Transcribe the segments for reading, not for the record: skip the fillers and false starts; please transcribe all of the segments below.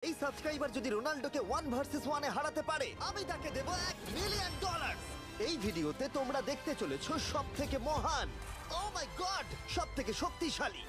এই সাবস্ক্রাইবার যদি রোনাল্ডোকে 1 ভার্সেস 1 এ হারাতে পারে আমি তাকে দেব $1 মিলিয়ন। এই ভিডিওতে তোমরা দেখতে চলেছো সব থেকে মহান, ও মাই গড, সব থেকে শক্তিশালী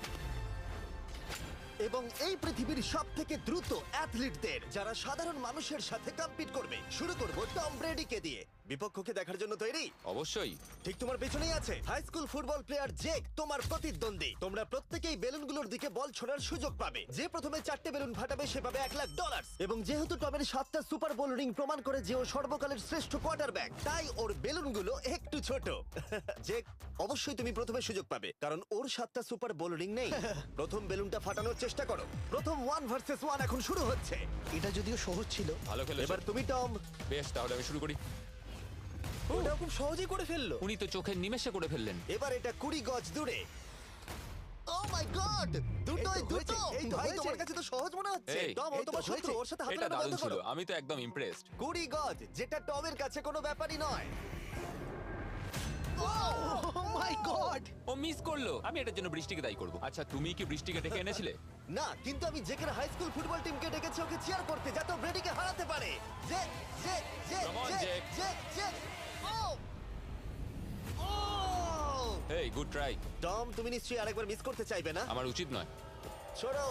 এবং এই পৃথিবীর সব থেকে দ্রুত অ্যাথলিটদের যারা সাধারণ মানুষের সাথে কম্পিট করবে। শুরু করব টম ব্রেডিকে দিয়ে। বিপক্ষকে দেখার জন্য তৈরি? অবশ্যই। ঠিক তোমার পেছনেই আছে high school football player Jake, তোমার প্রতিদ্বন্দ্বী। তোমরা প্রত্যেকেই বেলুনগুলোর দিকে বল ছোড়ার সুযোগ পাবে। যে প্রথমে 4টে বেলুন ফাটাবে সে পাবে $1,00,000। এবং যেহেতু টমের 7টা সুপার বোল রিং প্রমাণ করে যে ও সর্বকালের শ্রেষ্ঠ কোয়ার্টারব্যাক, তাই ওর বেলুনগুলো একটু ছোট। জেক, অবশ্যই তুমি প্রথমে সুযোগ পাবে কারণ ওর 7টা সুপার বোল রিং নেই। প্রথম বেলুনটা ফাটানোর চেষ্টা করো। প্রথম 1 ভার্সেস 1 এখন শুরু হচ্ছে। এটা যদিও সহজ ছিল। ভালো খেলেছো। এবার তুমি টম। বেশ, তাহলে আমি শুরু করি। ওটা খুব সহজেই করে ফেললো। উনি তো চোখের নিমেষে করে ফেললেন। এবার এটা 20 গজ দূরে। ও মাই গড, দুটোই এই তো দুটো। হয়েছে, এই তো ভাই, হয়েছে। তোমার কাছে তো সহজ মনে হচ্ছে। এই, টম, ও এই তো তোমার শত্রু, হয়েছে। ওর সাথে হাত এটা মেলানো দারুণ বন্ধ ছিল, করো। আমি তো একদম ইমপ্রেসড। 20 গজ, যেটা টমের কাছে কোনো ব্যাপারই নয়। ও মাই গড! ও মিস করলো। আমি এটার জন্য বৃষ্টিকে দায়ী করব। আচ্ছা, তুমি কি বৃষ্টিকে ডেকে এনেছিলে? না, কিন্তু আমি জেকের হাই স্কুল ফুটবল টিমকে ডেকেছি ওকে চিয়ার করতে, যাতে ও ব্রেডিকে হারাতে পারে। জে জে জে Come on, জে Jake. জে জে ও ও এই, গুড ট্রাই। টম, তুমি নিশ্চয়ই আরেকবার মিস করতে চাইবে না? আমার উচিত নয়। ছোড়ো।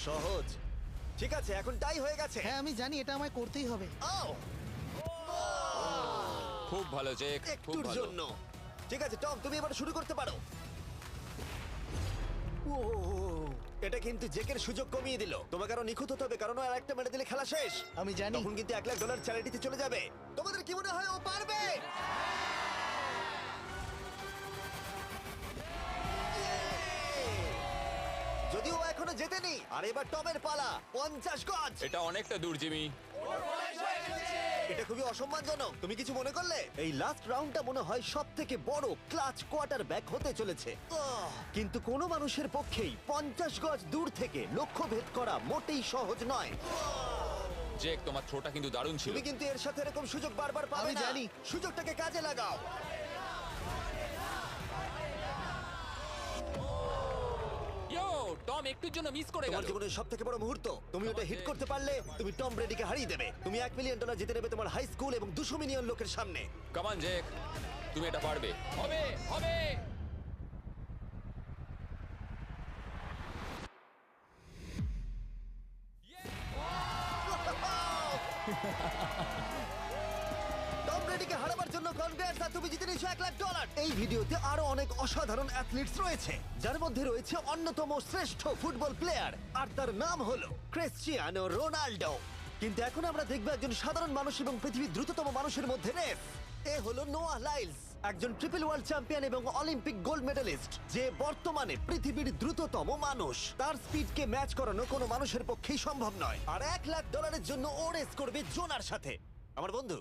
সহজ। ঠিক আছে, এখন টাই হয়ে গেছে। হ্যাঁ, আমি জানি এটা আমায় করতেই হবে। ও খুব ভালো জেক, খুব একটুর ভালো। জন্য। ঠিক আছে টম, তুমি এবার শুরু করতে পারো। ও, এটা কিন্তু জেকের সুযোগ কমিয়ে দিল। তোমাকে আরো নিখুঁত হতে হবে কারণ ও আর একটা মেরে দিলে খেলা শেষ। আমি জানি। তখন কিন্তু $1,00,000 চ্যারিটিতে চলে যাবে। তোমাদের কি মনে হয় ও পারবে? যদিও ও এখনো জেতেনি। আর এবার টমের পালা। 50 গজ। এটা অনেকটা দূর, জিমি। এটা খুবই অসম্মানজনক। তুমি কিছু মনে করলে? এই লাস্ট রাউন্ডটা মনে হয় সব থেকে বড় ক্লাচ কোয়ার্টারব্যাক হতে চলেছে। কিন্তু কোনো মানুষের পক্ষেই 50 গজ দূর থেকে লক্ষ্য ভেদ করা মোটেই সহজ নয়। জেক, তোমার থ্রোটা কিন্তু দারুণ ছিল। তুমি কিন্তু এর সাথে এরকম সুযোগ বারবার পাবে আমি না। জানি। সুযোগটাকে কাজে লাগাও। ইয়ো, টম একটুর জন্য মিস করে তোমার গেল। জীবনের সব থেকে বড় মুহূর্ত। তুমি ওটা হিট করতে পারলে তুমি টম ব্রেডিকে হারিয়ে দেবে। তুমি $1,000,000 জিতে নেবে তোমার হাই স্কুল এবং 200 মিলিয়ন লোকের সামনে। কাম অন জেক, তুমি এটা পারবে। হবে, হবে। টম ব্রেডিকে হারাবার জন্য কনগ্রেটস, আর তুমি জিতে নিয়েছো $1,00,000। এই ভিডিওতে আরো অনেক অসাধারণ অ্যাথলিটস রয়েছে, যার মধ্যে রয়েছে অন্যতম শ্রেষ্ঠ ফুটবল প্লেয়ার, আর তার নাম হলো ক্রিশ্চিয়ানো রোনাল্ডো। কিন্তু এখন আমরা দেখব একজন সাধারণ মানুষ এবং পৃথিবীর দ্রুততম মানুষের মধ্যে রেস। এ হলো নোয়াহ লাইলস, একজন ট্রিপল ওয়ার্ল্ড চ্যাম্পিয়ন এবং অলিম্পিক গোল্ড মেডালিস্ট, যে বর্তমানে পৃথিবীর দ্রুততম মানুষ। তার স্পিডকে ম্যাচ করানো কোনো মানুষের পক্ষেই সম্ভব নয়। আর $1,00,000 জন্য ও রেস করবে জোনার সাথে, আমার বন্ধু।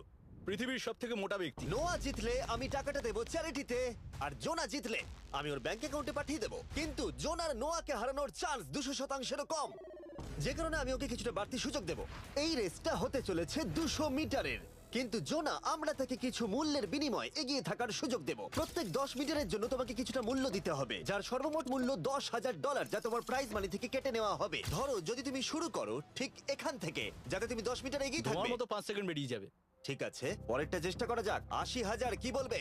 পৃথিবীর সব থেকে মোটা ব্যক্তি। নোয়া জিতলে আমি টাকাটা দেবো চ্যারিটিতে, আর জোনা জিতলে আমি ওর ব্যাংক অ্যাকাউন্টে পাঠিয়ে দেবো। কিন্তু জোনার নোয়াকে হারানোর চান্স 200%-এরও কম, যে কারণে আমি ওকে কিছুটা বাড়তি সুযোগ দেবো। এই রেসটা হতে চলেছে 200 মিটারের, কিন্তু জোনা আমরা তাকে কিছু মূল্যের বিনিময়ে এগিয়ে থাকার সুযোগ দেব। প্রত্যেক 10 মিটারের জন্য তোমাকে কিছুটা মূল্য দিতে হবে, যার সর্বমোট মূল্য $10,000, যা তোমার প্রাইজ মানি থেকে কেটে নেওয়া হবে। ধরো যদি তুমি শুরু করো ঠিক এখান থেকে, যাতে তুমি 10 মিটার এগিয়ে তোমার থাকবে। মতো 5 সেকেন্ড বেরিয়ে যাবে। ঠিক আছে, পরেরটা চেষ্টা করা যাক। 80,000, কি বলবে?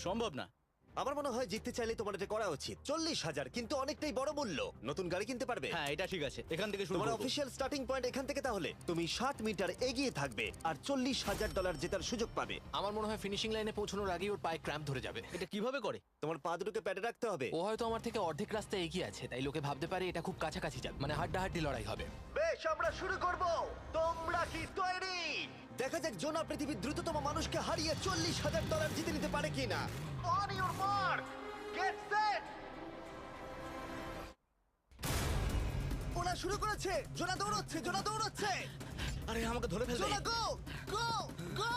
সম্ভব না। আমার মনে হয় জিততে চাইলে তোমার এটা করা উচিত। 40,000 কিন্তু অনেকটাই বড় মূল্য। নতুন গাড়ি কিনতে পারবে। হ্যাঁ, এটা ঠিক আছে, এখান থেকে শুরু তোমার করব। অফিসিয়াল স্টার্টিং পয়েন্ট এখান থেকে। তাহলে তুমি 60 মিটার এগিয়ে থাকবে আর $40,000 জেতার সুযোগ পাবে। আমার মনে হয় ফিনিশিং লাইনে পৌঁছানোর আগেই ওর পায়ে ক্র্যাম্প ধরে যাবে। এটা কিভাবে করে? তোমার পা দুটোকে প্যাডে রাখতে হবে। ও হয়তো আমার থেকে অর্ধেক রাস্তা এগিয়ে আছে, তাই লোকে ভাবতে পারে এটা খুব কাছাকাছি যাবে, মানে হাড্ডাহাড্ডি লড়াই হবে। বেশ, আমরা শুরু করব। তোমরা কি তৈরি? দেখা যাক জোনা পৃথিবীর দ্রুততম মানুষকে হারিয়ে $40,000 জিতে নিতে পারে কিনা। On your mark, get set. ওরা শুরু করেছে। জোনা দৌড়চ্ছে, জোনা দৌড়চ্ছে। আরে আমাকে ধরে ফেলবে। জোনা গো গো গো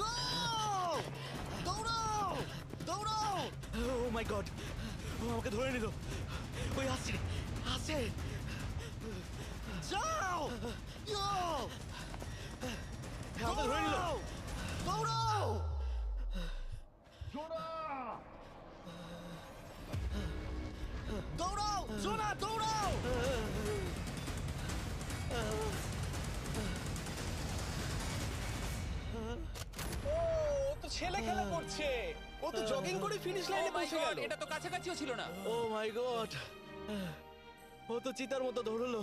গো! দৌড়াও দৌড়াও! ও মাই গড, ও আমাকে ধরে নিল। ওই আসছে, আসছে। যাও! ইয়ো! আমাকে ধরে নিল। দৌড়াও! দৌড়াও! জোনা দৌড়াও! ছেলে খেলা করছে। ও তো জগিং করে ফিনিশ Oh লাইনে my পৌঁছে God, গেল। এটা তো কাছাকাছিও ছিল না। ও মাই গড, ও তো চিতার মতো ধরলো।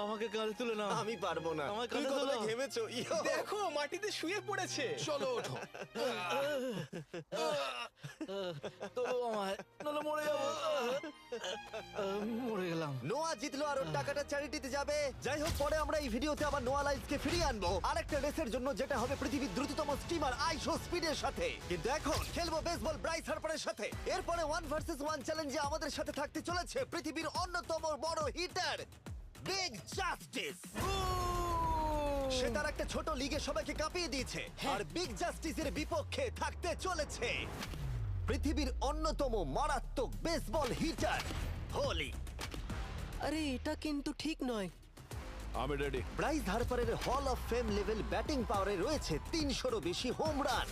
আমাকে কাঁধে তুলে নাও। আমি পারবো না। আমার তুমি কাঁধে কতটা তোলো। ঘেমেছো ইয়ো। দেখো মাটিতে শুয়ে পড়েছে। চলো ওঠো। তোলো আমায়, নাহলে মরে যাবো। মরে গেলাম। নোয়া জিতলো আর ওর টাকাটা চ্যারিটিতে যাবে। যাই হোক, পরে আমরা এই ভিডিওতে আবার নোয়া লাইফকে ফিরিয়ে আনবো আরেকটা রেসের জন্য, যেটা হবে পৃথিবীর দ্রুততম স্টিমার আইশো স্পিডের সাথে। কিন্তু এখন খেলবো বেসবল ব্রাইস হার্পারের সাথে। এরপরে 1 ভার্সেস 1 চ্যালেঞ্জে আমাদের সাথে থাকতে চলেছে পৃথিবীর অন্যতম বড় হিটার বিগ জাস্টিস। সে তার একটা ছোট লিগে সবাইকে কাঁপিয়ে দিয়েছে, আর বিগ জাস্টিসের বিপক্ষে থাকতে চলেছে পৃথিবীর অন্যতম মারাত্মক বেসবল হিটার হোলি। আরে এটা কিন্তু ঠিক নয়। আমি ready. Bryce হার্পারের hall of fame level batting পাওয়ারে রয়েছে 300-রও বেশি হোম রান,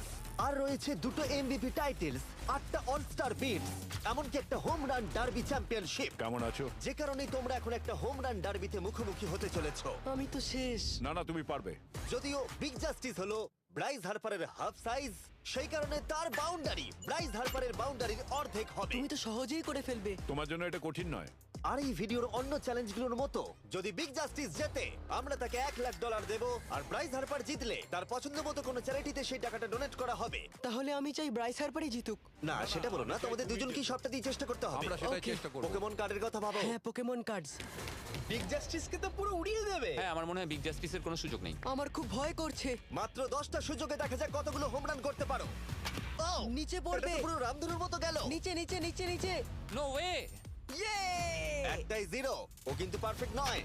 আর রয়েছে 2টো এমভিপি টাইটেলস, 8টা অলস্টার বিটস, এমনকি একটা হোম রান ডার্বি চ্যাম্পিয়নশিপ। কেমন আছো? যে কারণে তোমরা এখন একটা হোম রান ডার্বিতে মুখোমুখি হতে চলেছো। আমি তো শেষ। না না, তুমি পারবে। যদিও বিগ জাস্টিস হলো ব্রাইস হার্পারের হাফ সাইজ, সেই কারণে তার বাউন্ডারি ব্রাইস হার্পারের বাউন্ডারির অর্ধেক হবে। তুমি তো সহজেই করে ফেলবে। তোমার জন্য এটা কঠিন নয়। আর এই ভিডিওর অন্য চ্যালেঞ্জগুলোর মতো, যদি বিগ জাস্টিস জেতে আমরা তাকে $1,00,000 দেব, আর ব্রাইস হার্পার জিতলে তার পছন্দ মতো কোনো চ্যারিটিতে সেই টাকাটা ডোনেট করা হবে। তাহলে আমি চাই ব্রাইস হার্পারই জিতুক। না, সেটা বলো না, তোমাদের দুজনকেই সবটা দিয়ে চেষ্টা করতে হবে। আমরা সেটাই Okay. চেষ্টা করব। পোকেমন কার্ডের কথা ভাবো। হ্যাঁ, পোকেমন কার্ডস। বিগ জাস্টিসকে তো পুরো উড়িয়ে দেবে। হ্যাঁ, আমার মনে হয় বিগ জাস্টিসের কোনো সুযোগ নেই। আমার খুব ভয় করছে। মাত্র 10টা সুযোগে দেখা যাক কতগুলো হোম রান করতে পারো। ও, নিচে এটা পড়বে। তো পুরো রামধনুর মতো গেল। নিচে নিচে নিচে নিচে। No way. ইয়ে! একটাই জিরো, ও কিন্তু পারফেক্ট নয়।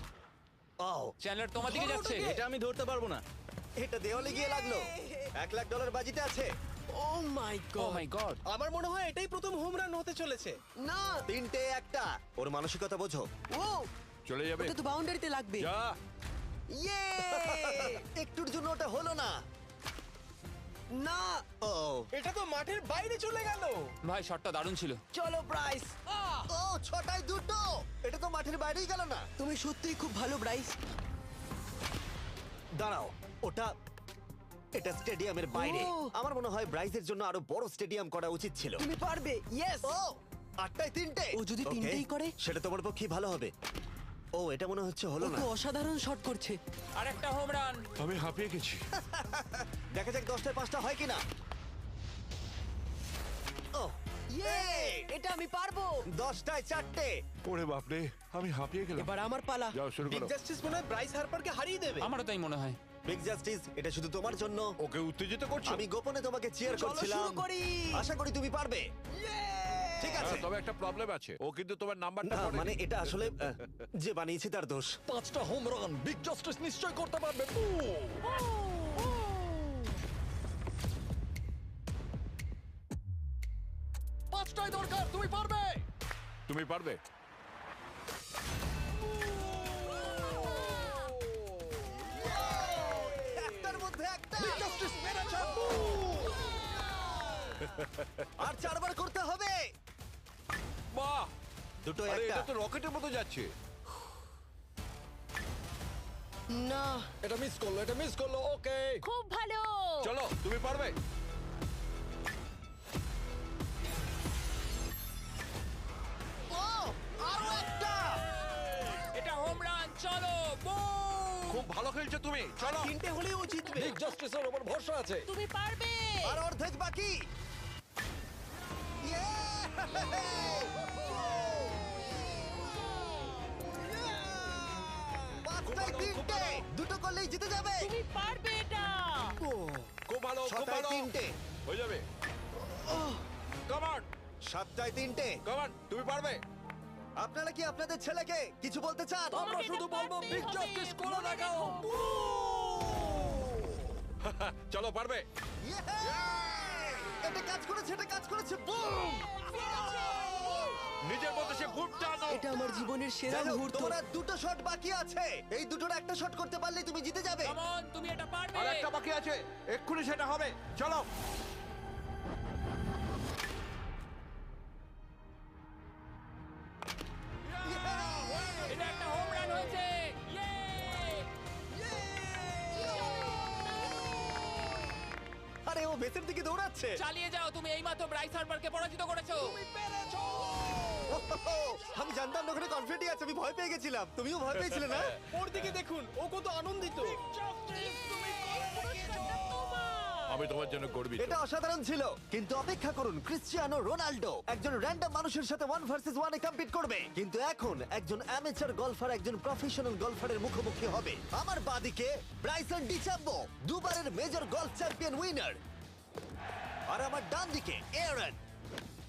ও, চ্যানেলার তোমার দিকে যাচ্ছে। এটা আমি ধরতে পারবো না। এটা দেওয়ালে গিয়ে লাগলো। $1,00,000 বাজিতে আছে। ও মাই ও গড। মাই গড। আমার মনে হয় এটাই প্রথম হোম রান হতে চলেছে। না। 3টে একটা। ওর মানসিকতা বোঝো। ও, চলে যাবে। ওটা তো বাউন্ডারিতে লাগবে। যা। ইয়ে! একটুর জন্য ওটা হলো না। না। ও, এটা তো মাঠের বাইরে চলে গেল। ভাই, শটটা দারুণ ছিল। চলো ব্রাইস। ও, 6টায় 2টো। এটা তো মাঠের বাইরেই গেল না। তুমি সত্যিই খুব ভালো ব্রাইস। দাঁড়াও, এটা স্টেডিয়ামের বাইরে। ও। আমার মনে হয় ব্রাইজের জন্য আরো বড় স্টেডিয়াম করা উচিত ছিল। তুমি পারবে। ইয়েস। ও, 8টায় 3টে। ও যদি Okay, তিনটেই করে? সেটা তোমার পক্ষে ভালো হবে। ও, এটা মনে হচ্ছে ও হলো না। তো অসাধারণ শট করছে। আর একটা হোম রান। আমি হাঁপিয়ে গেছি। দেখা যাক 10টায় 5টা হয় কিনা। ও, ইয়ে! এটা আমি পারবো। 10টায় 4টে। ওরে বাপরে, আমি হাঁপিয়ে গেলাম। এবার আমার পালা। যাও শুরু বিগ করো। জাস্টিস মনে হয় ব্রাইস হার্পারকে হারিয়ে দেবে। আমারও তাই মনে হয়। বিগ জাস্টিস, এটা শুধু তোমার জন্য। ওকে উত্তেজিত করছো? আমি গোপনে তোমাকে চিয়ার চলো করছিলাম। শুরু করি। আশা করি তুমি পারবে। ঠিক আছে। হ্যাঁ, তবে একটা প্রবলেম আছে, ও কিন্তু তোমার নাম্বারটা না, পড়েনি। মানে এটা আসলে যে বানিয়েছে তার দোষ। 5টা হোম রান বিগ জাস্টিস নিশ্চয় করতে পারবে। পাঁচটাই দরকার, তুমি পারবে। তুমি পারবে। একটার মধ্যে একটা। বিগ জাস্টিস মেরেছে। আর 4বার করতে হবে। বাহ! দুটো আরে একটা। এটা তো রকেটের মতো যাচ্ছে। না। এটা মিস করলো, এটা মিস করলো। ওকে, খুব ভালো। চলো, তুমি পারবে। ও, আরো একটা। এটা হোম রান। চলো, বুম! খুব ভালো খেলছো তুমি। চলো। 3টে হলেই ও জিতবে। বিগ জাস্টিসের উপর ভরসা আছে। তুমি পারবে। আর অর্ধেক বাকি। পাঁচটায় 3টে। দুটো করলেই জিতে যাবে। তুমি পারবে এটা। খুব ভালো, খুব 6টায় ভালো। 3টে। হয়ে যাবে। কাম অন, 7টায় 3টে। কাম অন, তুমি পারবে। আপনারা কি আপনাদের ছেলেকে কিছু বলতে চান? আমরা শুধু বলবো বিগ জাস্টিস করে দেখাও। চলো, পারবে। এটা কাজ করেছে, এটা কাজ করেছে। বুম! নিজের মধ্যে সে বুট টানো। এটা আমার জীবনের সেরা যাই হোক, মুহূর্ত। তোমার আর দুটো শট বাকি আছে। এই দুটোর একটা শট করতে পারলে তুমি জিতে যাবে। কাম অন, তুমি এটা পারবে। আর একটা বাকি আছে, এক্ষুনি সেটা হবে। চলো। এটা একটা হোম রান হয়েছে। ইয়ে! বেসের দিকে দৌড়াচ্ছে। চালিয়ে যাও, তুমি এইমাত্র ব্রাইস হার্বারকে পরাজিত করেছো। আমি জানতাম না ওখানে কনফিডেন্ট আছে, আমি ভয় পেয়ে গেছিলাম। তুমিও ভয় পেয়েছিলে না? ওর দিকে দেখুন, ও কত আনন্দিত। আমি তোমার জন্য গর্বিত। এটা অসাধারণ ছিল, কিন্তু অপেক্ষা করুন, ক্রিশ্চিয়ানো রোনাল্ডো একজন র্যান্ডম মানুষের সাথে 1 ভার্সেস 1 এ কম্পিট করবে, কিন্তু এখন একজন অ্যামেচার গলফার একজন প্রফেশনাল গলফারের মুখোমুখি হবে। আমার বাদিকে ব্রাইসন ডিচাম্বো, দুবারের মেজর গলফ চ্যাম্পিয়ন উইনার, আর আমার ডান দিকে এয়ারন।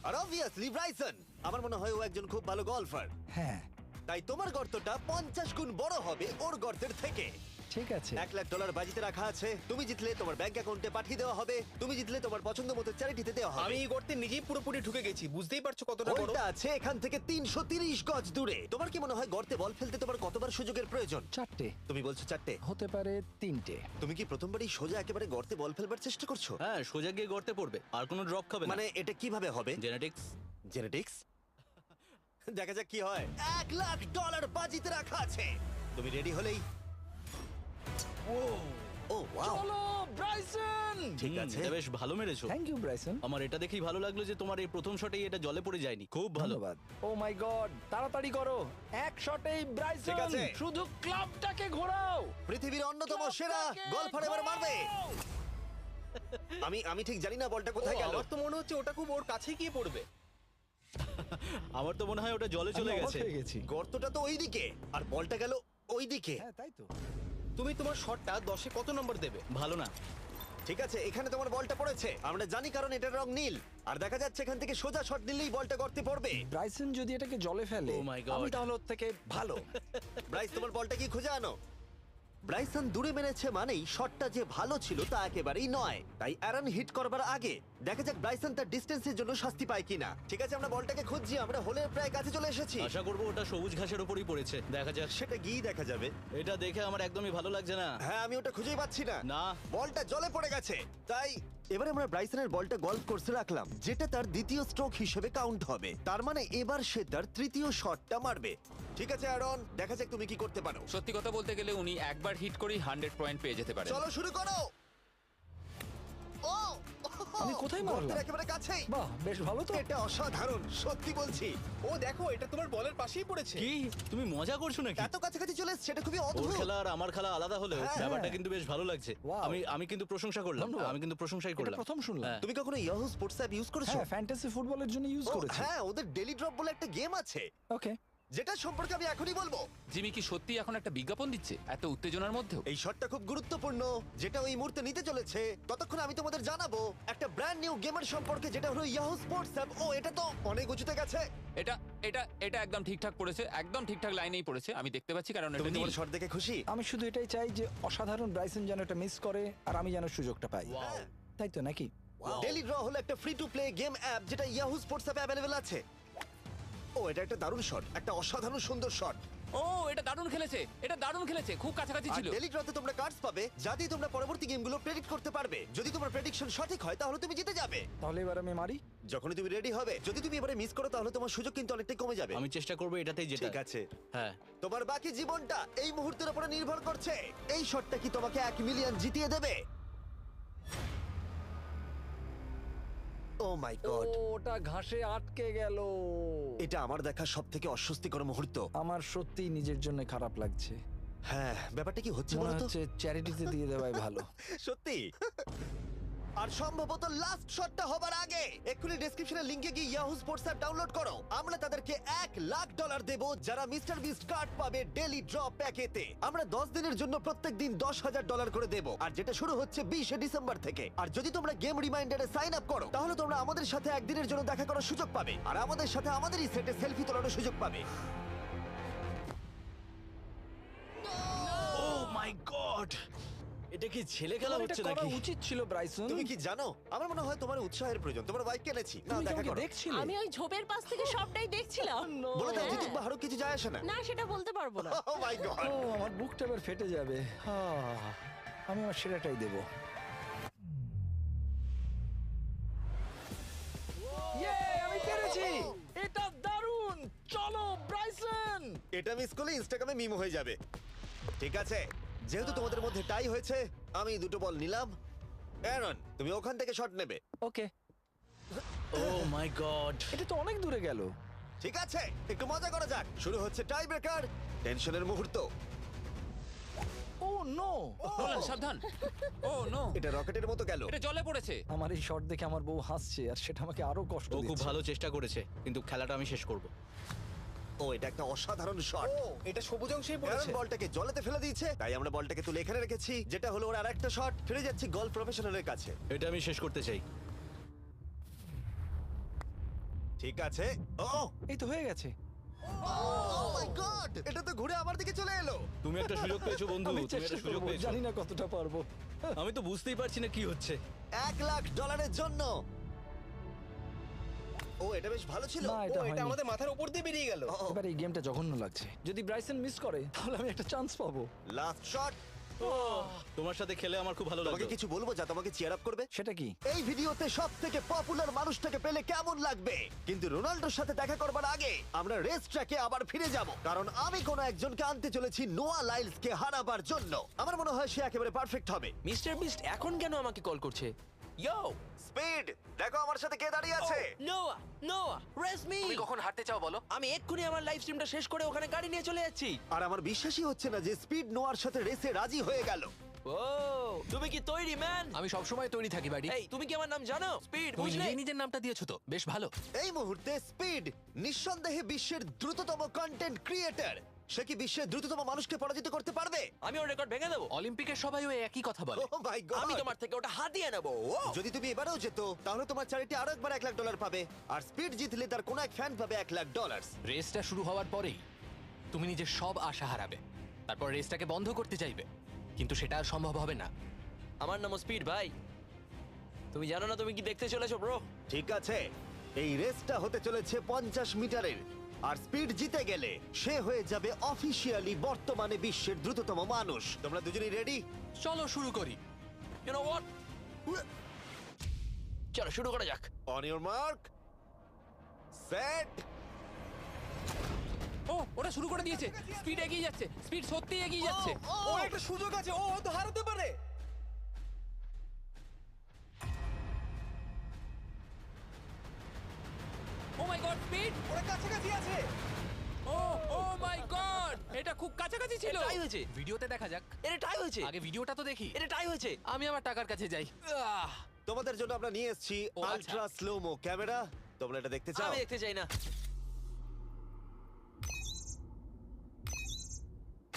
আর অবভিয়াসলি ব্রাইসন, আমার মনে হয় ও একজন খুব ভালো গলফার। হ্যাঁ, তাই তোমার গর্তটা 50 গুণ বড় হবে ওর গর্তের থেকে। ঠিক আছে। $1,00,000 বাজিতে রাখা আছে। তুমি জিতলে তোমার ব্যাংক অ্যাকাউন্টে পাঠিয়ে দেওয়া হবে, তুমি জিতলে তোমার পছন্দ মতো চ্যারিটিতে দেওয়া হবে। আমি এই গর্তে নিজেই পুরোপুরি ঢুকে গেছি, বুঝতেই পারছো কতটা বড়। ওইটা আছে এখান থেকে 330 গজ দূরে। তোমার কি মনে হয় গর্তে বল ফেলতে তোমার কতবার সুযোগের প্রয়োজন? 4টে তুমি বলছো 4টে, হতে পারে 3টে। তুমি কি প্রথমবারই সোজা একেবারে গর্তে বল ফেলবার চেষ্টা করছো? হ্যাঁ, সোজা গিয়ে গর্তে পড়বে, আর কোনো ড্রপ খাবে না। মানে এটা কিভাবে হবে? জেনেটিক্স। জেনেটিক্স? দেখা যাক কি হয়। $1,00,000 বাজিতে রাখা আছে। তুমি রেডি হলেই। ও ওয়াও, চলো ব্রাইসন। ঠিক আছে। এটা বেশ ভালো মেরেছো। Thank you Bryson. আমার এটা দেখেই ভালো লাগলো যে তোমার এই প্রথম শটেই এটা জলে পড়ে যায়নি। খুব ভালো। ধন্যবাদ। ও মাই গড, তাড়াতাড়ি করো, এক শটেই ব্রাইসন। ঠিক আছে। শুধু ক্লাবটাকে ঘোরাও। পৃথিবীর অন্যতম সেরা গলফার এবার মারবে। আমি ঠিক জানি না বলটা কোথায় গেল। আমার তো মনে হচ্ছে ওটা খুব ওর কাছে গিয়ে পড়বে। আমার তো মনে হয় ওটা জলে চলে আমি অবাক গেছে। হয়ে গেছি। গর্তটা তো ওইদিকে আর বলটা গেল ওইদিকে। হ্যাঁ, তাই তো। তুমি তোমার শটটা 10-এ কত নম্বর দেবে? ভালো না। ঠিক আছে, এখানে তোমার বলটা পড়েছে, আমরা জানি কারণ এটার রং নীল। আর দেখা যাচ্ছে এখান থেকে সোজা শট নিলেই বলটা গর্তে পড়বে। ব্রাইসন যদি এটাকে জলে ফেলে, Oh my God. আমি তাহলে ওর থেকে ভালো। ব্রাইস, তোমার বলটা কি খুঁজে আনো। ব্রাইসন দূরে মেরেছে মানেই শটটা যে ভালো ছিল তা একেবারেই নয়। তাই অ্যারন হিট করবার আগে দেখা যাক ব্রাইসন তার ডিস্টেন্সের জন্য শাস্তি পায় কিনা। ঠিক আছে, আমরা বলটাকে খুঁজছি, আমরা হোলের প্রায় কাছে চলে এসেছি। আশা করবো ওটা সবুজ ঘাসের উপরই পড়েছে। দেখা যাক। সেটা গিয়ে দেখা যাবে। এটা দেখে আমার একদমই ভালো লাগছে না। হ্যাঁ, আমি ওটা খুঁজেই পাচ্ছি না। না। বলটা জলে পড়ে গেছে। তাই এবারে আমরা ব্রাইসনের বলটা গলফ কোর্সে রাখলাম, যেটা তার দ্বিতীয় স্ট্রোক হিসেবে কাউন্ট হবে। তার মানে এবার সে তার তৃতীয় শটটা মারবে। ঠিক আছে অ্যারন, দেখা যাক তুমি কি করতে পারো। সত্যি কথা বলতে গেলে উনি একবার হিট করেই 100 পয়েন্ট পেয়ে যেতে পারেন। চলো শুরু করো। ও, আমি কোথায় মারলাম? গর্তের একেবারে কাছেই। বাহ, বেশ ভালো তো। এটা অসাধারণ, সত্যি বলছি। ও দেখো, এটা তোমার বলের পাশেই পড়েছে। কি তুমি মজা করছো নাকি? এত কাছাকাছি চলে এসেছে, এটা খুবই ওর অদ্ভুত। খেলা আর আমার খেলা আলাদা হলেও হ্যাঁ। ব্যাপারটা কিন্তু বেশ ভালো লাগছে। Wow. আমি কিন্তু প্রশংসা করলাম। ধন্যবাদ। আমি কিন্তু প্রশংসাই এটা করলাম। প্রথম শুনলাম। হ্যাঁ। তুমি কখনো ইয়াহু স্পোর্টস অ্যাপ ইউজ করেছো? হ্যাঁ, ফ্যান্টাসি ফুটবলের জন্য ইউজ ও, করেছি। হ্যাঁ, ওদের ডেলি ড্রপ বলে একটা গেম আছে, ওকে। যেটা সম্পর্কে আমি এখনই বলবো। জিমি কি সত্যি এখন একটা বিজ্ঞাপন দিচ্ছে এত উত্তেজনার মধ্যেও? এই শটটা খুব গুরুত্বপূর্ণ, যেটা ওই মুহূর্তে নিতে চলেছে। ততক্ষণ আমি তোমাদের জানাবো একটা ব্র্যান্ড নিউ গেমের সম্পর্কে, যেটা হলো ইয়াহু স্পোর্টস অ্যাপ। ও, এটা তো অনেক উঁচুতে গেছে। এটা এটা এটা একদম ঠিকঠাক পড়েছে, একদম ঠিকঠাক লাইনেই পড়েছে। আমি দেখতে পাচ্ছি কারণ এটা তুমি নীল। তোমার শট দেখে খুশি? আমি শুধু এটাই চাই যে অসাধারণ ব্রাইসন যেন এটা মিস করে আর আমি যেন সুযোগটা পাই। হ্যাঁ। তাই তো নাকি? ডেলি ড্র হলো একটা free to play game app, যেটা ইয়াহু স্পোর্টস অ্যাপে অ্যাভেলেবল আছে। ও, এটা একটা দারুণ শট, একটা অসাধারণ সুন্দর শট। ও, এটা দারুণ খেলেছে, এটা দারুণ খেলেছে, খুব কাছাকাছি আর ছিল। ডেলি ড্রতে তোমরা কার্ডস পাবে, যা দিয়ে তোমরা পরবর্তী গেমগুলো প্রেডিক্ট করতে পারবে। যদি তোমার প্রেডিকশন সঠিক হয় তাহলে তুমি জিতে যাবে। তাহলে এবার আমি মারি। যখনই তুমি রেডি হবে। যদি তুমি এবারে মিস করো তাহলে তোমার সুযোগ কিন্তু অনেকটাই কমে যাবে। আমি চেষ্টা করবো এটাতেই যেটা। ঠিক আছে, হ্যাঁ। তোমার বাকি জীবনটা এই মুহূর্তের উপরে নির্ভর করছে। এই শটটা কি তোমাকে 1 মিলিয়ন জিতিয়ে দেবে? ও মাই গড, ওটা ঘাসে আটকে গেল। এটা আমার দেখা সবথেকে অস্বস্তিকর মুহূর্ত। আমার সত্যি নিজের জন্য খারাপ লাগছে। হ্যাঁ, ব্যাপারটা কি হচ্ছে মনে বলো তো? হচ্ছে চ্যারিটিতে দিয়ে দেওয়াই ভালো। সত্যি। আর সম্ভবত লাস্ট শটটা হবার আগে এক্ষুনি ডেসক্রিপশনের লিংকে গিয়ে ইয়াহু স্পোর্টস অ্যাপ ডাউনলোড করো। আমরা তাদেরকে $1,00,000 দেব যারা মিস্টার বিস্ট কার্ড পাবে ডেলি ড্র প্যাকেতে। আমরা 10 দিনের জন্য প্রত্যেক দিন $10,000 করে দেব, আর যেটা শুরু হচ্ছে 20 ডিসেম্বর থেকে। আর যদি তোমরা গেম রিমাইন্ডারে সাইন আপ করো তাহলে তোমরা আমাদের সাথে একদিনের জন্য দেখা করার সুযোগ পাবে, আর আমাদের সাথে আমাদেরই সেটে সেলফি তোলার সুযোগ পাবে। ও মাই গড, এটা কি ছেলে খেলা তোমার এটা হচ্ছে করা নাকি? উচিত ছিল ব্রাইসন। তুমি কি জানো, আমার মনে হয় তোমার উৎসাহের প্রয়োজন। তোমার বাইক কিনেছি না, তুমি দেখা আমাকে করো। দেখছিলে? আমি ওই ঝোপের পাশ থেকে সবটাই দেখছিলাম। বলে দাও হ্যাঁ। জিতুক বা হারুক কিছু যায় আসে না। না, সেটা বলতে পারবো না। ও মাই গড। ও, আমার বুকটা এবার ফেটে যাবে। আমি আমার সেরাটাই দেব। আমি পেরেছি। এটা দারুণ। চলো ব্রাইসন। এটা মিস করলে ইনস্টাগ্রামে মিম হয়ে যাবে। ঠিক আছে, যেহেতু তোমাদের মধ্যে টাই হয়েছে, আমি 2টো বল নিলাম অ্যারন, তুমি ওখান থেকে শট নেবে। ওকে, ও মাই গড। এটা তো অনেক দূরে গেল। ঠিক আছে, একটু মজা করা যাক। শুরু হচ্ছে টাই ব্রেকার, টেনশনের মুহূর্ত। ও নো, নোলান সাবধান। ও নো, এটা রকেটের মতো গেল। এটা জলে পড়েছে। আমার এই শট দেখে আমার বউ হাসছে আর সেটা আমাকে আরো কষ্ট ও খুব দিচ্ছে। ভালো চেষ্টা করেছে, কিন্তু খেলাটা আমি শেষ করব। ও, এটা একটা অসাধারণ শট। এটা সবুজ অংশেই অ্যারন বলটাকে জলেতে ফেলে দিয়েছে, তাই আমরা বলটাকে তুলে এখানে রেখেছি, যেটা হলো ওর আরেকটা শট। ফিরে যাচ্ছি গলফ প্রফেশনালের কাছে। এটা আমি শেষ করতে চাই। ঠিক আছে। ও এই তো হয়ে গেছে। মাই গড, এটা তো ঘুরে আমার দিকে চলে এলো। তুমি একটা সুযোগ পেয়েছো বন্ধু, আমি তুমি চেষ্টা একটা সুযোগ করবো, পেয়েছো। জানি না কতটা পারবো। আমি তো বুঝতেই পারছি না কি হচ্ছে। $1,00,000 জন্য। ও, এটা বেশ ভালো ছিল। না, এটা হয়নি। আমাদের মাথার উপর দিয়ে বেরিয়ে গেল। ও, এবার এই গেমটা জঘন্য লাগছে। যদি ব্রাইসন মিস করে তাহলে আমি একটা চান্স পাবো। Last shot. তোমার সাথে খেলে আমার খুব ভালো তোমাকে লাগলো। কিছু বলবো যা তোমাকে চিয়ার আপ করবে? সেটা কি? এই ভিডিওতে সব থেকে পপুলার মানুষটাকে পেলে কেমন লাগবে? কিন্তু রোনাল্ডোর সাথে দেখা করবার আগে আমরা রেস ট্র্যাকে আবার ফিরে যাব, কারণ আমি কোনো একজনকে আনতে চলেছি নোয়া লাইলসকে হারাবার জন্য। আমার মনে হয় সে একেবারে পারফেক্ট হবে। মিস্টার বিস্ট এখন কেন আমাকে কল করছে? ইয়ো, স্পিড, দেখো আমার সাথে কে দাঁড়িয়ে আছে। নোয়া, নোয়া, রেস মি। তুমি কখন হাঁটতে চাও বলো? আমি এক্ষুনি আমার লাইভ স্ট্রিমটা শেষ করে ওখানে গাড়ি নিয়ে চলে যাচ্ছি। আর আমার বিশ্বাসই হচ্ছে না যে স্পিড নোয়ার সাথে রেসে রাজি হয়ে গেল। ও, তুমি কি তৈরি ম্যান? আমি সবসময় তৈরি থাকি বাড়ি। এই, তুমি কি আমার নাম জানো? স্পিড, তুমি বুঝলে? নিজেই নিজের নামটা দিয়েছো তো, বেশ ভালো। এই মুহূর্তে স্পিড নিঃসন্দেহে বিশ্বের দ্রুততম কন্টেন্ট ক্রিয়েটর। সে কি বিশ্বের দ্রুততম মানুষকে পরাজিত করতে পারবে? আমি ওর রেকর্ড ভেঙে দেবো। অলিম্পিকের সবাই ওই একই কথা বলে। ও মাই গড, আমি তোমার থেকে ওটা হাতিয়ে নেবো। ও, যদি তুমি এবারেও যেত তাহলে তোমার চ্যারিটি আরো একবার $1,00,000 পাবে, আর স্পিড জিতলে তার কোনো এক ফ্যান পাবে $1,00,000। রেসটা শুরু হওয়ার পরেই তুমি নিজের সব আশা হারাবে, তারপর রেসটাকে বন্ধ করতে চাইবে, কিন্তু সেটা আর সম্ভব হবে না। আমার নাম স্পিড ভাই। তুমি জানো না তুমি কি দেখতে চলেছো ব্রো? ঠিক আছে, এই রেসটা হতে চলেছে 50 মিটারের, আর স্পিড জিতে গেলে সে হয়ে যাবে অফিসিয়ালি বর্তমানে বিশ্বের দ্রুততম মানুষ। তোমরা দুজনেই রেডি? চলো শুরু করি। You know what? চলো শুরু করা যাক। On your mark, set. ও, ওটা শুরু করে দিয়েছে। স্পিড এগিয়ে যাচ্ছে, স্পিড সত্যি এগিয়ে যাচ্ছে। ও, একটা সুযোগ আছে, ও হয়তো হারাতে পারে। ও মাই গড, স্পিড। ওরা কাছাকাছি আছে। ও, ও মাই গড, এটা খুব কাছাকাছি ছিল। টাই হয়েছে। ভিডিওতে দেখা যাক। এটা টাই হয়েছে। আগে ভিডিওটা তো দেখি। এটা টাই হয়েছে। আমি আমার টাকার কাছে যাই। তোমাদের জন্য আমরা নিয়ে এসেছি ও, আচ্ছা। Ultra slomo camera. তোমরা এটা দেখতে চাও? আমি দেখতে চাই না।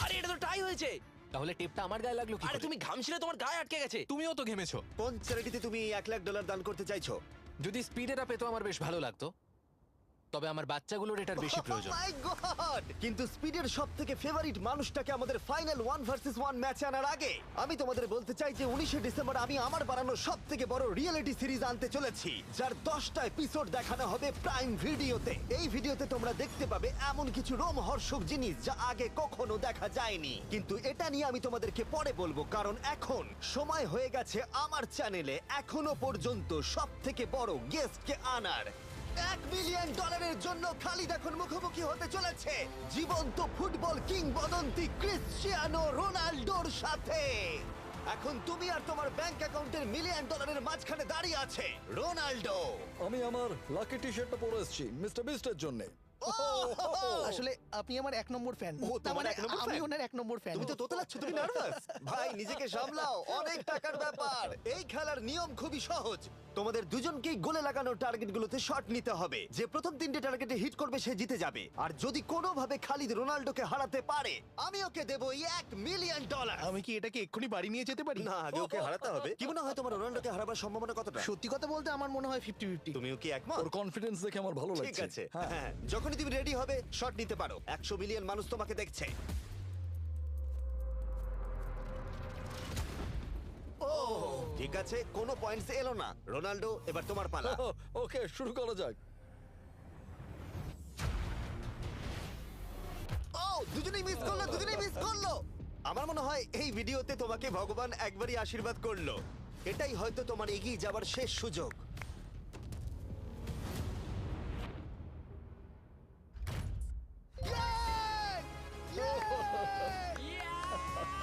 আরে এটা তো টাই হয়েছে। তাহলে টেপটা আমার গায়ে লাগলো কি আরে করে? তুমি ঘামছিলে, তোমার গায়ে আটকে গেছে। তুমিও তো ঘেমেছো। কোন চ্যারিটিতে তুমি $1,00,000 দান করতে চাইছো? যদি স্পিড এটা পেতো আমার বেশ ভালো লাগতো, তবে আমার বাচ্চাগুলোর এটার বেশি প্রয়োজন। Oh my God! কিন্তু স্পিডের সবথেকে ফেভারিট মানুষটাকে আমাদের ফাইনাল 1 ভার্সেস 1 ম্যাচে আনার আগে আমি তোমাদের বলতে চাই যে 19শে ডিসেম্বর আমি আমার বানানো সবথেকে বড় রিয়েলিটি সিরিজ আনতে চলেছি, যার 10টা এপিসোড দেখানো হবে প্রাইম ভিডিওতে। এই ভিডিওতে তোমরা দেখতে পাবে এমন কিছু রোমহর্ষক জিনিস যা আগে কখনো দেখা যায়নি, কিন্তু এটা নিয়ে আমি তোমাদেরকে পরে বলবো, কারণ এখন সময় হয়ে গেছে আমার চ্যানেলে এখনো পর্যন্ত সবথেকে বড় গেস্টকে আনার। $1 মিলিয়ন জন্য খালিদ এখন মুখোমুখি হতে চলেছে জীবন্ত ফুটবল কিংবদন্তি ক্রিশ্চিয়ানো রোনাল্ডোর সাথে। এখন তুমি আর তোমার ব্যাংক অ্যাকাউন্টের $1 মিলিয়ন মাঝখানে দাঁড়িয়ে আছে রোনাল্ডো। আমি আমার লাকি টি শার্টটা পরে এসেছি মিস্টার বিস্টের জন্য। আসলে আপনি আমার 1 নম্বর ফ্যান। ও, তোমার এক নম্বর আমি fan? ওনার 1 নম্বর ফ্যান। তুমি তো তোতলাচ্ছ, তুমি নার্ভাস? ভাই নিজেকে সামলাও, অনেক টাকার ব্যাপার। এই খেলার নিয়ম খুবই সহজ, তোমাদের দুজনকেই গোলে লাগানো টার্গেটগুলোতে শট নিতে হবে। যে প্রথম 3টে টার্গেটে হিট করবে সে জিতে যাবে, আর যদি কোনোভাবে খালিদ রোনাল্ডোকে হারাতে পারে আমি ওকে দেবো $1 মিলিয়ন। আমি কি এটাকে এক্ষুনি বাড়ি নিয়ে যেতে পারি? না, আগে ওকে হারাতে হবে। কি মনে হয় তোমার রোনাল্ডোকে হারাবার সম্ভাবনা কতটা? সত্যি কথা বলতে আমার মনে হয় 50-50। তুমিও কি একমত? ওর কনফিডেন্স দেখে আমার ভালো লাগছে। ঠিক আছে, হ্যাঁ, যখনই তুমি রেডি হবে শট নিতে পারো। 100 মিলিয়ন মানুষ তোমাকে দেখছে। ও, ঠিক আছে, কোনো পয়েন্টস এলো না। রোনাল্ডো, এবার তোমার পালা। ওকে, শুরু করা যাক। ও, দুজনেই মিস করলো, দুজনেই মিস করলো। আমার মনে হয় এই ভিডিওতে তোমাকে ভগবান একবারই আশীর্বাদ করলো। এটাই হয়তো তোমার এগিয়ে যাবার শেষ সুযোগ।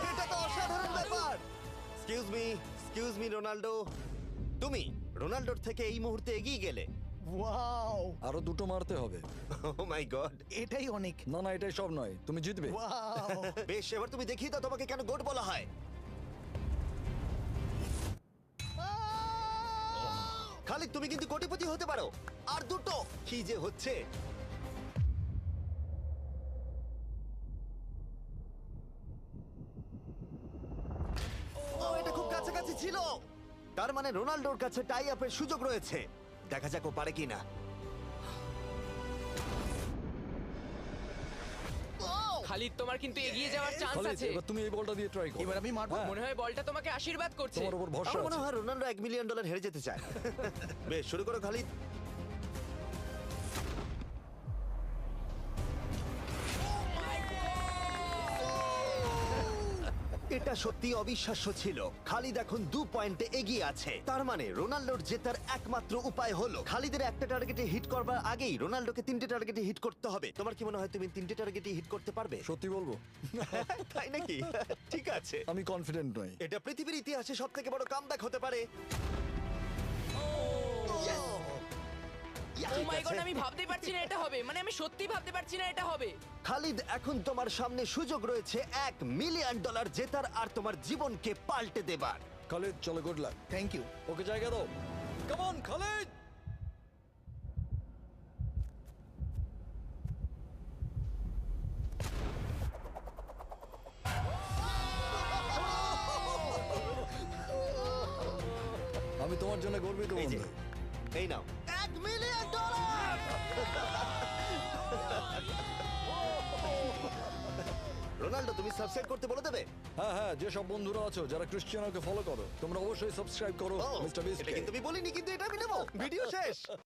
এটা তো অসাধারণ ব্যাপার। Excuse me, excuse me Ronaldo, তুমি রোনাল্ডোর থেকে এই মুহূর্তে এগিয়ে গেলে। ওয়াও, আরো দুটো মারতে হবে। ও মাই গড। এটাই অনেক। না না, এটাই সব নয়, তুমি জিতবে। ওয়াও, বেশ, এবার তুমি দেখিয়ে দাও তোমাকে কেন গোট বলা হয়। খালিদ, তুমি কিন্তু কোটিপতি হতে পারো। আর দুটো কি যে হচ্ছে। ও, এটা খুব কাছাকাছি ছিল। তার মানে রোনাল্ডোর কাছে টাই আপের সুযোগ রয়েছে। দেখা যাক ও পারে কিনা। খালিদ, তোমার কিন্তু এগিয়ে যাওয়ার চান্স খালিদ, আছে। এবার তুমি এই বলটা দিয়ে ট্রাই করো। এবার আমি মারবো। হ্যাঁ, মনে হয় বলটা তোমাকে আশীর্বাদ করছে। তোমার উপর ভরসা আমার মনে আছে। হয় রোনাল্ডো $1 মিলিয়ন হেরে যেতে চায়। বেশ, শুরু করো খালিদ। এটা সত্যি অবিশ্বাস্য ছিল। খালিদ এখন 2 পয়েন্টে এগিয়ে আছে। তার মানে রোনাল্ডোর জেতার একমাত্র উপায় হলো খালিদের একটা টার্গেটে হিট করবার আগেই রোনাল্ডোকে 3টে টার্গেটে হিট করতে হবে। তোমার কি মনে হয় তুমি 3টে টার্গেটে হিট করতে পারবে? সত্যি বলবো, তাই নাকি? ঠিক আছে। আমি কনফিডেন্ট নই। এটা পৃথিবীর ইতিহাসে সবথেকে বড় কামব্যাক হতে পারে। ও মাই গড, আমি ভাবতেই পারছি না এটা হবে। মানে আমি সত্যি ভাবতে পারছি না এটা হবে। খালিদ, এখন তোমার সামনে সুযোগ রয়েছে $1 মিলিয়ন জেতার আর তোমার জীবনকে পাল্টে দেবার। খালিদ, চলো, good luck. Thank you. Okay জায়গা দাও। Come on Khalid. আমি তোমার জন্য গর্বিত এই যে, বন্ধু। এই নাও $1 মিলিয়ন। রোনাল্ডো, তুমি সাবস্ক্রাইব করতে বলে দেবে? হ্যাঁ হ্যাঁ, যে সব বন্ধুরা আছো যারা ক্রিশ্চিয়ানোকে ফলো করো, তোমরা অবশ্যই সাবস্ক্রাইব করো ও, মিস্টার বিস্ট। এটা কিন্তু আমি বলিনি, কিন্তু এটা আমি নেবো। ভিডিও শেষ।